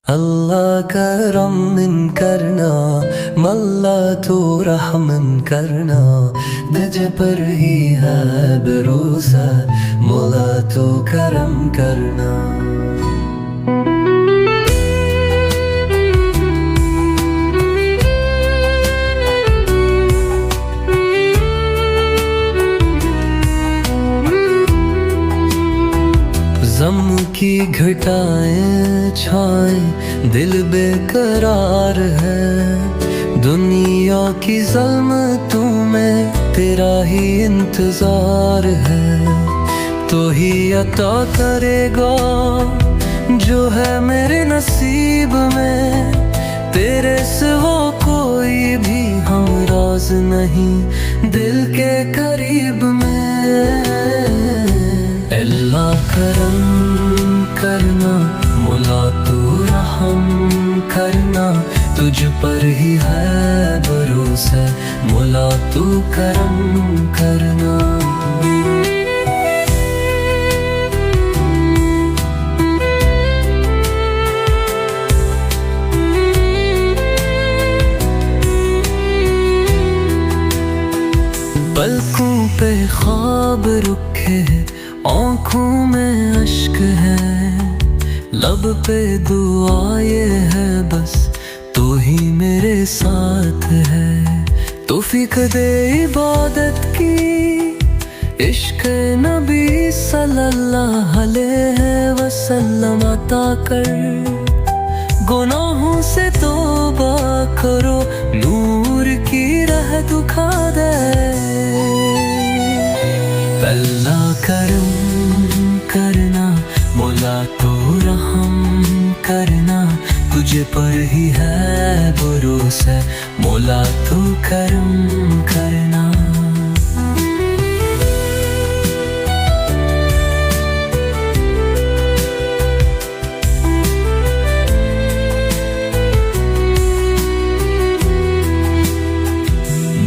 अल्लाह करम min करना, मल्ला तो रहम करना, तुझ पर ही है भरोसा, मौला तो करम करना। ज़म की घटाएं छाएं दिल बेकरार है, दुनिया की ज़ल्मतों में तेरा ही इंतज़ार है। तो ही अता करेगा जो है मेरे नसीब में, तेरे सिवा कोई भी हमराज़ नहीं दिल के करीब में। अल्लाह करम करना, मौला तू रहम करना, तुझ पर ही है भरोसा, मौला तू करम करना। पलकों पे ख्वाब रुखे, आँखों में अश्क है, लब पे दुआ ये है बस तू ही मेरे साथ है। तौफीक दे इबादत की, इश्क नबी सल्लल्लाहु अलैहि वसल्लम अता कर, गुनाहों से तौबा करो, नूर की राह दिखा दे। अल्लाह करम करना, मौला तो रहम करना, तुझे पर ही है भरोसा, मौला तो करम करना।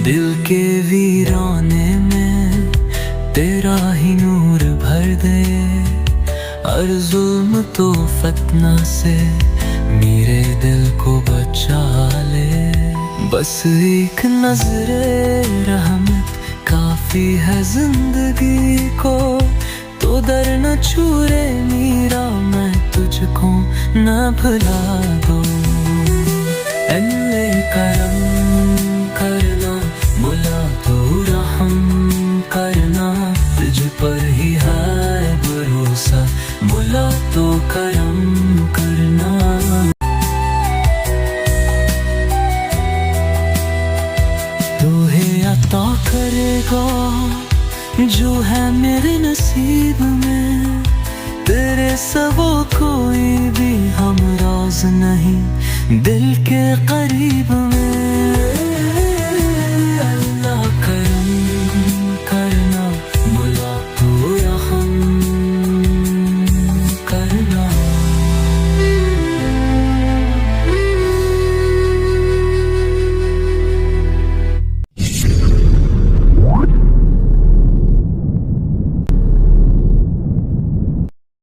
दिल के वीराने में तेरा ही नूर भर दे, हर जुल्म तो फतना से मेरे दिल को बचा ले। बस एक नजरे रहमत काफी है जिंदगी को, तो दर न छूरे मेरा मैं तुझको न भुला दो। अल्लाह करम करना, मौला तो रहम करना, तुझ पर ही है भरोसा, मौला तो करम करना। तूहे अता करेगा जो है मेरे नसीब में, तेरे सिवा कोई भी हमराज़ नहीं दिल के करीब में।